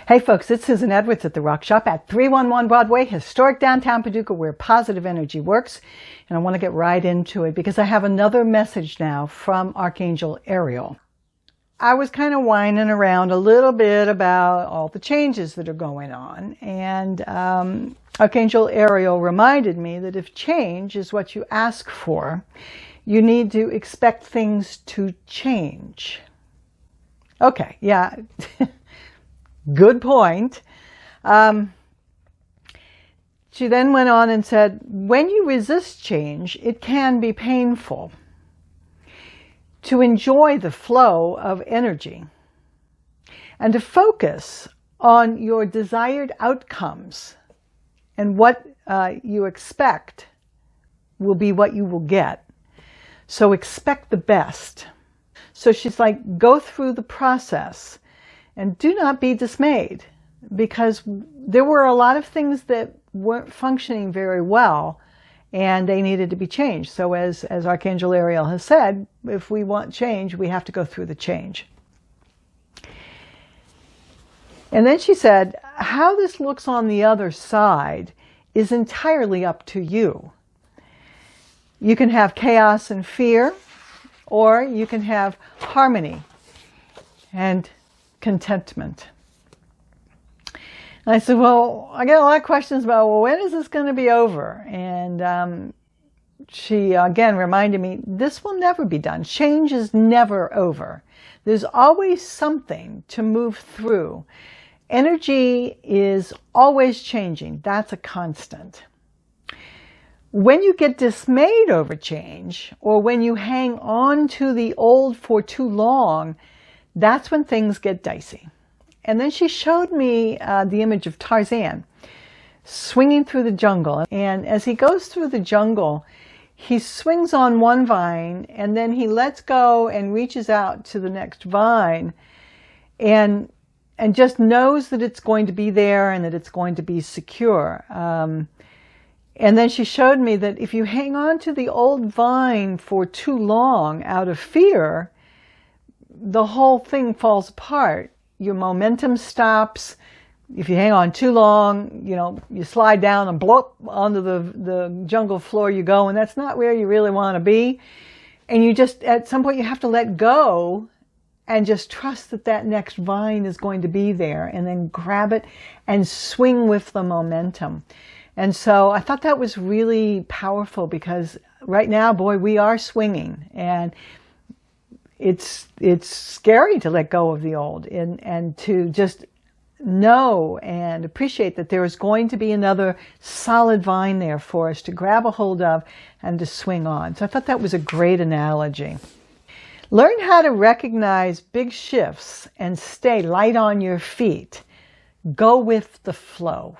Hey folks, it's Susan Edwards at the Rock Shop at 311 Broadway, historic downtown Paducah, where positive energy works. And I want to get right into it because I have another message now from Archangel Ariel. I was kind of whining around a little bit about all the changes that are going on. And Archangel Ariel reminded me that if change is what you ask for, you need to expect things to change. Okay, yeah. Good point. She then went on and said, when you resist change, it can be painful. To enjoy the flow of energy and to focus on your desired outcomes and what you expect will be what you will get. So expect the best. So she's like, go through the process. And do not be dismayed, because there were a lot of things that weren't functioning very well and they needed to be changed. So as Archangel Ariel has said, if we want change, we have to go through the change. And then she said, how this looks on the other side is entirely up to you. You can have chaos and fear, or you can have harmony and contentment. And I said, well, I get a lot of questions about, well, when is this going to be over? And she again reminded me, this will never be done. Change is never over. There's always something to move through. Energy is always changing. That's a constant. When you get dismayed over change, or when you hang on to the old for too long, that's when things get dicey. And then she showed me the image of Tarzan swinging through the jungle. And as he goes through the jungle, he swings on one vine and then he lets go and reaches out to the next vine and just knows that it's going to be there and that it's going to be secure. And then she showed me that if you hang on to the old vine for too long out of fear, the whole thing falls apart. Your momentum stops. If you hang on too long, you slide down and blow up onto the jungle floor you go, and that's not where you really want to be. And you just, at some point, you have to let go and just trust that that next vine is going to be there, and then grab it and swing with the momentum. And so I thought that was really powerful, because right now, boy, we are swinging, and it's scary to let go of the old and to just know and appreciate that there is going to be another solid vine there for us to grab a hold of and to swing on. So I thought that was a great analogy. Learn how to recognize big shifts and stay light on your feet. Go with the flow.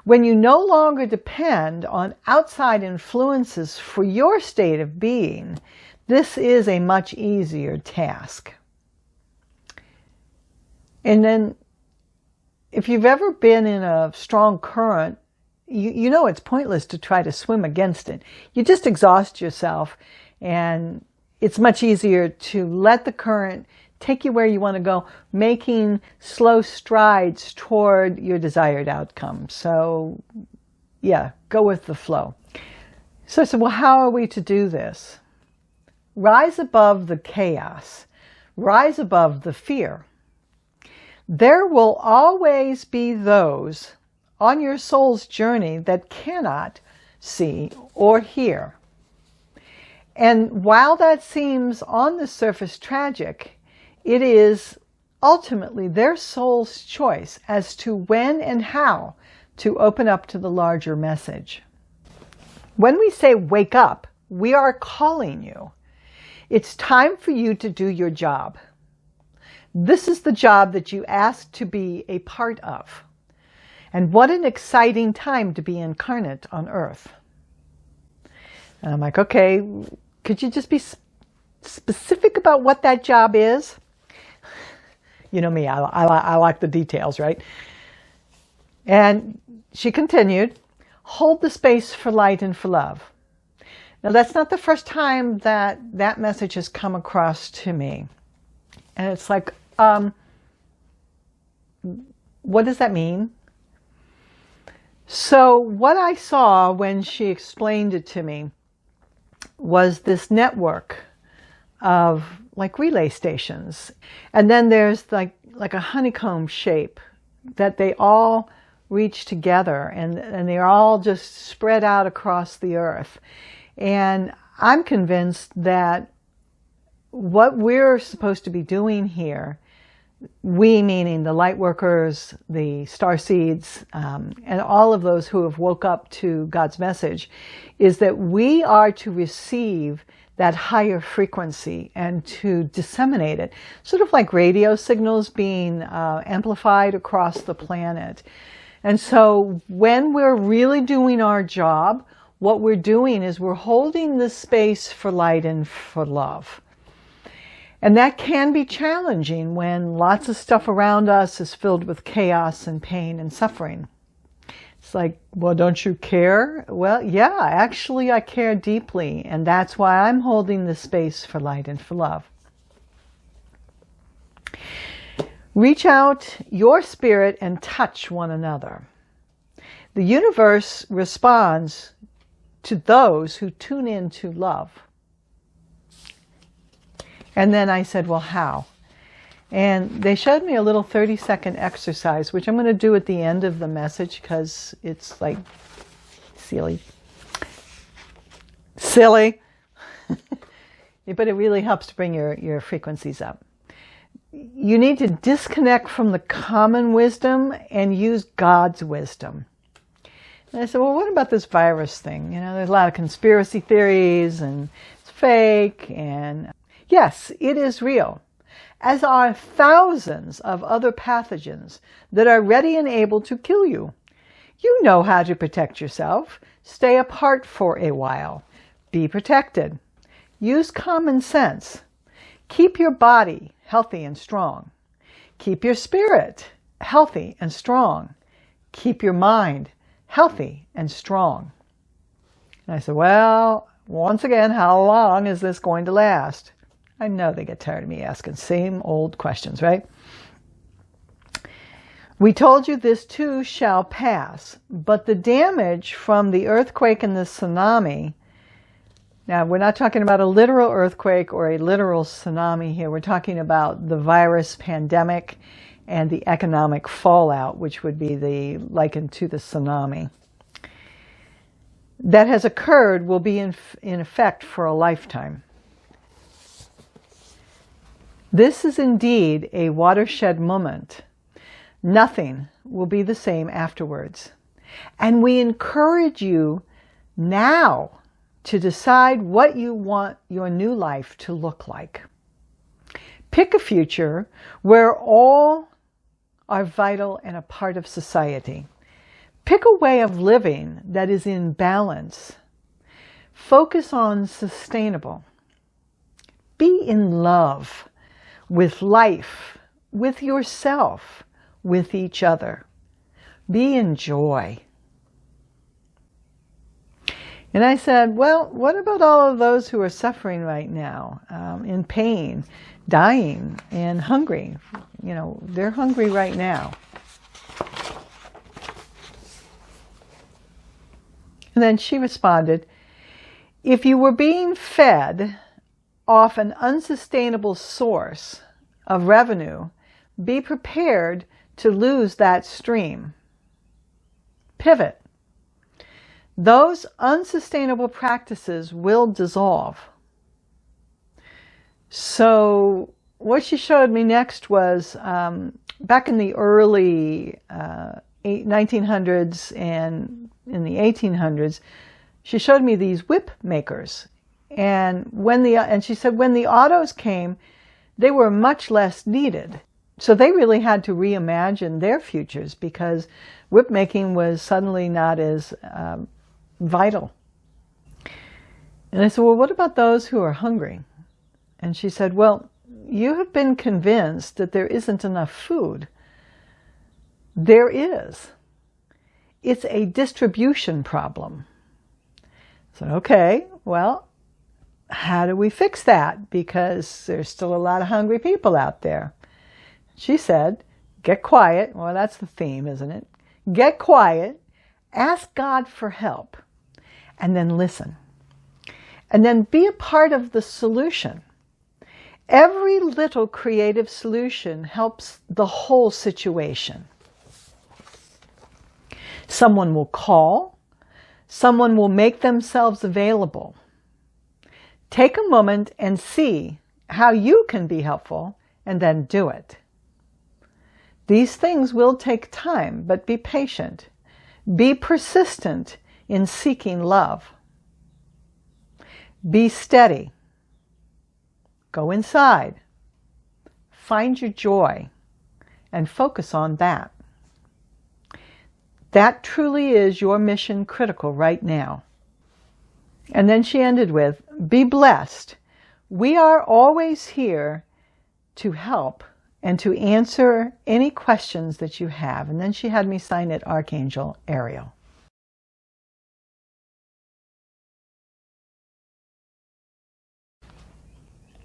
When you no longer depend on outside influences for your state of being, this is a much easier task. And then, if you've ever been in a strong current, you know it's pointless to try to swim against it. You just exhaust yourself, and it's much easier to let the current take you where you want to go, making slow strides toward your desired outcome. So, yeah, go with the flow. So I said, well, how are we to do this? Rise above the chaos. Rise above the fear. There will always be those on your soul's journey that cannot see or hear. And while that seems on the surface tragic, it is ultimately their soul's choice as to when and how to open up to the larger message. When we say wake up, we are calling you. It's time for you to do your job. This is the job that you asked to be a part of. And what an exciting time to be incarnate on Earth. And I'm like, okay, could you just be specific about what that job is? You know me, I like the details, right? And she continued, hold the space for light and for love. Now, that's not the first time that that message has come across to me. And it's like, what does that mean? So what I saw when she explained it to me was this network of like relay stations. And then there's like a honeycomb shape that they all reach together, and they're all just spread out across the earth. And I'm convinced that what we're supposed to be doing here, we meaning the light workers, the star seeds, and all of those who have woke up to God's message, is that we are to receive that higher frequency and to disseminate it, sort of like radio signals being amplified across the planet. And so when we're really doing our job, what we're doing is we're holding the space for light and for love. And that can be challenging when lots of stuff around us is filled with chaos and pain and suffering. It's like, well, don't you care? Well, yeah, actually I care deeply, and that's why I'm holding the space for light and for love. Reach out your spirit and touch one another. The universe responds to those who tune in to love. And then I said, well, how? And they showed me a little 30-second exercise, which I'm going to do at the end of the message because it's like silly. But it really helps to bring your frequencies up. You need to disconnect from the common wisdom and use God's wisdom. And I said, well, what about this virus thing? You know, there's a lot of conspiracy theories and it's fake. And yes, it is real, as are thousands of other pathogens that are ready and able to kill you. You know how to protect yourself. Stay apart for a while. Be protected. Use common sense. Keep your body healthy and strong. Keep your spirit healthy and strong. Keep your mind healthy and strong. And I said, well, once again, how long is this going to last? I know they get tired of me asking same old questions, right? We told you this too shall pass, but the damage from the earthquake and the tsunami, now we're not talking about a literal earthquake or a literal tsunami here. We're talking about the virus pandemic and the economic fallout, which would be likened to the tsunami. That has occurred will be in effect for a lifetime. This is indeed a watershed moment. Nothing will be the same afterwards. And we encourage you now to decide what you want your new life to look like. Pick a future where all are vital and a part of society. Pick a way of living that is in balance. Focus on sustainable. Be in love with life, with yourself, with each other. Be in joy. And I said, well, what about all of those who are suffering right now, in pain, dying, and hungry? You know, they're hungry right now. And then she responded, if you were being fed off an unsustainable source of revenue, be prepared to lose that stream. Pivot. Those unsustainable practices will dissolve. So what she showed me next was back in the early 1900s and in the 1800s, she showed me these whip makers. And she said when the autos came, they were much less needed. So they really had to reimagine their futures because whip making was suddenly not as vital. And I said, well, what about those who are hungry? And she said, well, you have been convinced that there isn't enough food. There is. It's a distribution problem. I said, okay, well, how do we fix that? Because there's still a lot of hungry people out there. She said, get quiet. Well, that's the theme, isn't it? Get quiet, ask God for help, and then listen. And then be a part of the solution. Every little creative solution helps the whole situation. Someone will call. Someone will make themselves available. Take a moment and see how you can be helpful, and then do it. These things will take time, but be patient. Be persistent in seeking love. Be steady. Go inside. Find your joy and focus on that. That truly is your mission critical right now. And then she ended with, be blessed. We are always here to help and to answer any questions that you have. And then she had me sign it Archangel Ariel.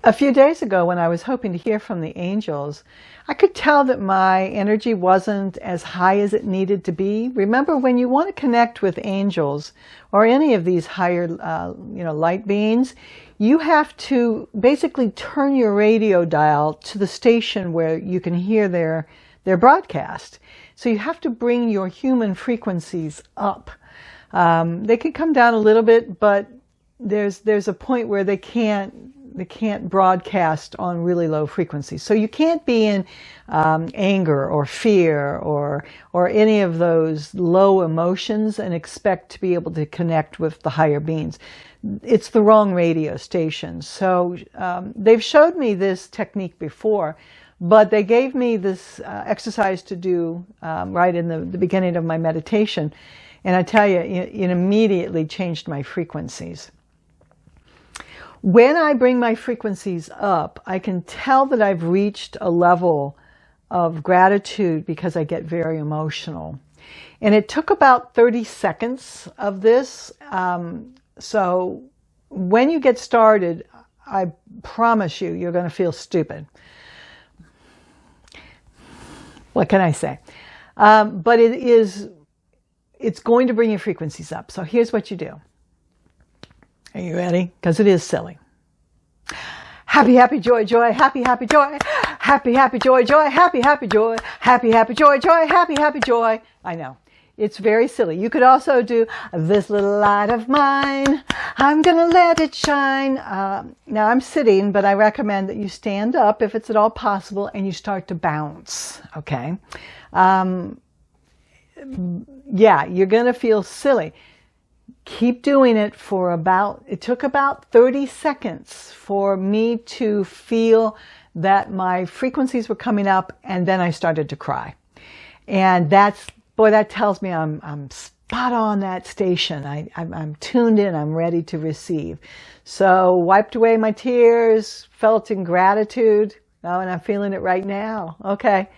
A few days ago, when I was hoping to hear from the angels, I could tell that my energy wasn't as high as it needed to be. Remember, when you want to connect with angels or any of these higher, light beings, you have to basically turn your radio dial to the station where you can hear their broadcast. So you have to bring your human frequencies up. They can come down a little bit, but there's a point where they can't broadcast on really low frequencies. So you can't be in anger or fear or any of those low emotions and expect to be able to connect with the higher beings. It's the wrong radio station. So they've showed me this technique before, but they gave me this exercise to do right in the beginning of my meditation. And I tell you, it immediately changed my frequencies. When I bring my frequencies up, I can tell that I've reached a level of gratitude because I get very emotional. And it took about 30 seconds of this. So when you get started, I promise you're going to feel stupid. What can I say? But it's going to bring your frequencies up. So here's what you do. Are you ready? Because it is silly. Happy, happy, joy, joy, happy, happy, joy. Happy, happy, joy, joy, happy, happy, joy. Happy, happy, joy, joy, happy, happy, joy. I know. It's very silly. You could also do this little light of mine. I'm going to let it shine. Now I'm sitting, but I recommend that you stand up if it's at all possible and you start to bounce. Okay. Yeah, you're going to feel silly. Keep doing it for it took about 30 seconds for me to feel that my frequencies were coming up, and then I started to cry. And that tells me I'm spot on that station. I'm tuned in, I'm ready to receive. So wiped away my tears, felt in gratitude. Oh, and I'm feeling it right now. Okay.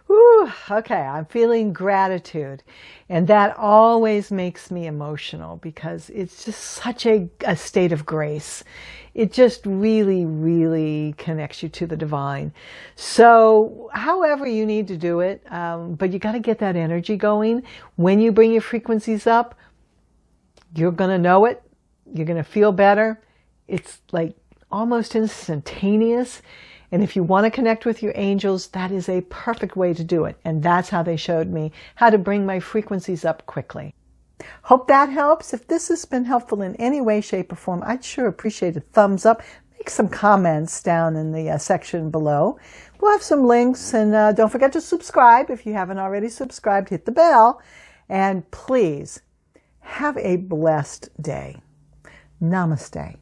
Whew, okay, I'm feeling gratitude. And that always makes me emotional because it's just such a state of grace. It just really, really connects you to the divine. So however you need to do it, but you got to get that energy going. When you bring your frequencies up, you're going to know it. You're going to feel better. It's like almost instantaneous. And if you want to connect with your angels, that is a perfect way to do it. And that's how they showed me how to bring my frequencies up quickly. Hope that helps. If this has been helpful in any way, shape, or form, I'd sure appreciate a thumbs up. Make some comments down in the section below. We'll have some links. And don't forget to subscribe. If you haven't already subscribed, hit the bell. And please have a blessed day. Namaste.